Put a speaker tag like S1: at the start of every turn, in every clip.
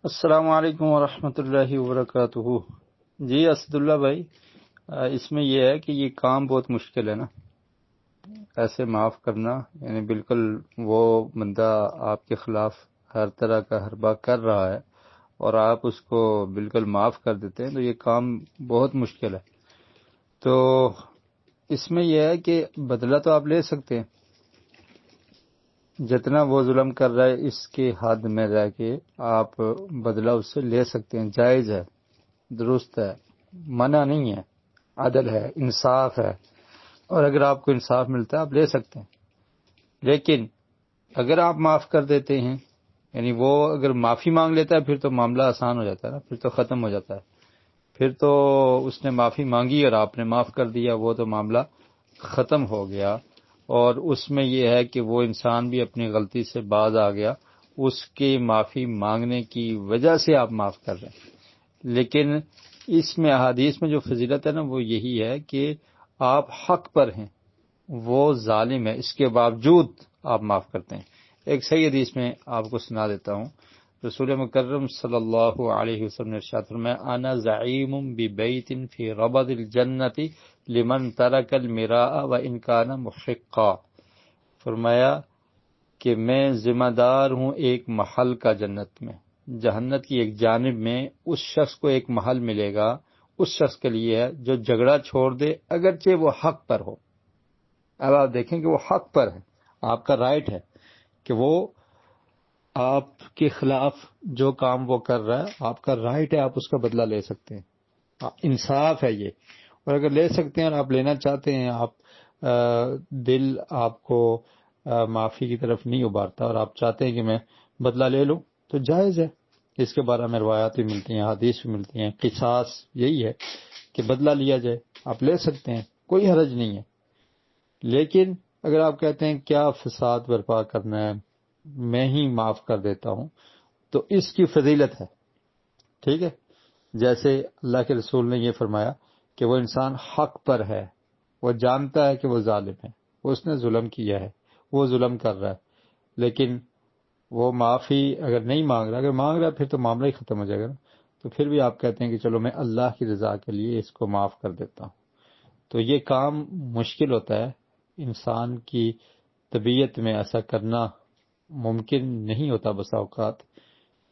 S1: السلام علیکم ورحمۃ اللہ وبرکاتہ۔ جی اسد اللہ بھائی، اس میں یہ ہے کہ یہ کام بہت مشکل ہے نا، ایسے معاف کرنا، یعنی بالکل وہ بندہ آپ کے خلاف ہر طرح کا حربہ کر رہا ہے اور آپ اس کو بالکل معاف کر دیتے ہیں، تو یہ کام بہت مشکل ہے۔ تو اس میں یہ ہے کہ بدلہ تو آپ لے سکتے ہیں، جتنا وہ ظلم کر رہا ہے اس کے حد میں رہ کے آپ بدلہ اس سے لے سکتے ہیں، جائز ہے، درست ہے، منع نہیں ہے، عدل ہے، انصاف ہے، اور اگر آپ کو انصاف ملتا ہے آپ لے سکتے ہیں۔ لیکن اگر آپ معاف کر دیتے ہیں، یعنی وہ اگر معافی مانگ لیتا ہے پھر تو معاملہ آسان ہو جاتا ہے نا، پھر تو ختم ہو جاتا ہے، پھر تو اس نے معافی مانگی اور آپ نے معاف کر دیا، وہ تو معاملہ ختم ہو گیا۔ اور اس میں یہ ہے کہ وہ انسان بھی اپنی غلطی سے باز آ گیا، اس کی معافی مانگنے کی وجہ سے آپ معاف کر رہے ہیں۔ لیکن اس میں احادیث میں جو فضیلت ہے نا وہ یہی ہے کہ آپ حق پر ہیں، وہ ظالم ہے، اس کے باوجود آپ معاف کرتے ہیں۔ ایک صحیح حدیث میں آپ کو سنا دیتا ہوں، رسول مکرم صلی اللہ علیہ وسلم نے ارشاد فرمایا، انا زعیم ببیت فی ربض الجنۃ لمن ترک المراء وان کان محقا۔ فرمایا کہ میں ذمہ دار ہوں ایک محل کا جنت میں، جہنت کی ایک جانب میں اس شخص کو ایک محل ملے گا، اس شخص کے لیے ہے جو جھگڑا چھوڑ دے اگرچہ وہ حق پر ہو۔ اب آپ دیکھیں کہ وہ حق پر ہے، آپ کا رائٹ ہے کہ وہ آپ کے خلاف جو کام وہ کر رہا ہے، آپ کا رائٹ ہے، آپ اس کا بدلہ لے سکتے ہیں، انصاف ہے یہ۔ اور اگر لے سکتے ہیں اور آپ لینا چاہتے ہیں، آپ دل آپ کو معافی کی طرف نہیں ابھارتا اور آپ چاہتے ہیں کہ میں بدلہ لے لوں، تو جائز ہے۔ اس کے بارے میں روایات بھی ملتی ہیں، حدیث بھی ملتی ہیں، قصاص یہی ہے کہ بدلہ لیا جائے، آپ لے سکتے ہیں، کوئی حرج نہیں ہے۔ لیکن اگر آپ کہتے ہیں کیا فساد برپا کرنا ہے، میں ہی معاف کر دیتا ہوں، تو اس کی فضیلت ہے، ٹھیک ہے۔ جیسے اللہ کے رسول نے یہ فرمایا کہ وہ انسان حق پر ہے، وہ جانتا ہے کہ وہ ظالم ہے، اس نے ظلم کیا ہے، وہ ظلم کر رہا ہے، لیکن وہ معافی اگر نہیں مانگ رہا، اگر مانگ رہا ہے پھر تو معاملہ ہی ختم ہو جائے گا نا۔ تو پھر بھی آپ کہتے ہیں کہ چلو میں اللہ کی رضا کے لیے اس کو معاف کر دیتا ہوں۔ تو یہ کام مشکل ہوتا ہے، انسان کی طبیعت میں ایسا کرنا ممکن نہیں ہوتا، بسا اوقات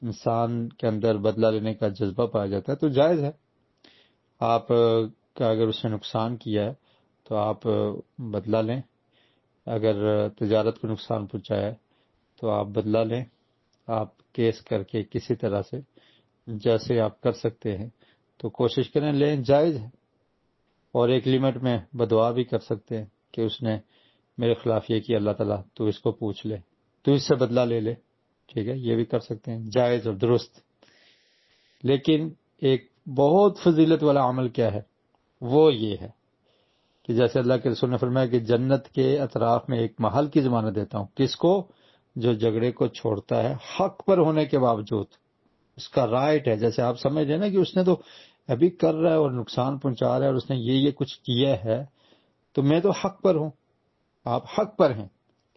S1: انسان کے اندر بدلہ لینے کا جذبہ پایا جاتا ہے، تو جائز ہے۔ آپ کا اگر اس نے نقصان کیا ہے تو آپ بدلہ لیں، اگر تجارت کو نقصان پہنچایا ہے تو آپ بدلہ لیں، آپ کیس کر کے کسی طرح سے جیسے آپ کر سکتے ہیں تو کوشش کریں، لیں، جائز ہے۔ اور ایک لیمٹ میں بدعا بھی کر سکتے ہیں کہ اس نے میرے خلاف یہ کیا، اللہ تعالیٰ تو اس کو پوچھ لے، تو اس سے بدلہ لے لے، ٹھیک ہے، یہ بھی کر سکتے ہیں، جائز اور درست۔ لیکن ایک بہت فضیلت والا عمل کیا ہے، وہ یہ ہے کہ جیسے اللہ کے رسول نے فرمایا کہ جنت کے اطراف میں ایک محل کی ضمانت دیتا ہوں، کس کو؟ جو جھگڑے کو چھوڑتا ہے حق پر ہونے کے باوجود، اس کا رائٹ ہے۔ جیسے آپ سمجھ رہے ہیں نا کہ اس نے تو ابھی کر رہا ہے اور نقصان پہنچا رہا ہے اور اس نے یہ کچھ کیا ہے، تو میں تو حق پر ہوں، آپ حق پر ہیں،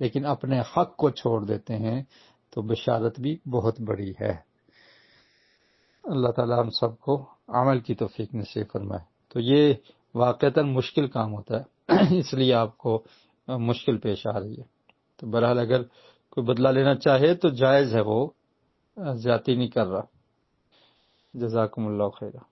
S1: لیکن اپنے حق کو چھوڑ دیتے ہیں تو بشارت بھی بہت بڑی ہے۔ اللہ تعالیٰ ہم سب کو عمل کی توفیق نصیب فرمائے۔ تو یہ واقعتاً مشکل کام ہوتا ہے، اس لیے آپ کو مشکل پیش آ رہی ہے۔ تو بہرحال اگر کوئی بدلہ لینا چاہے تو جائز ہے، وہ زیادتی نہیں کر رہا۔ جزاکم اللہ خیرہ۔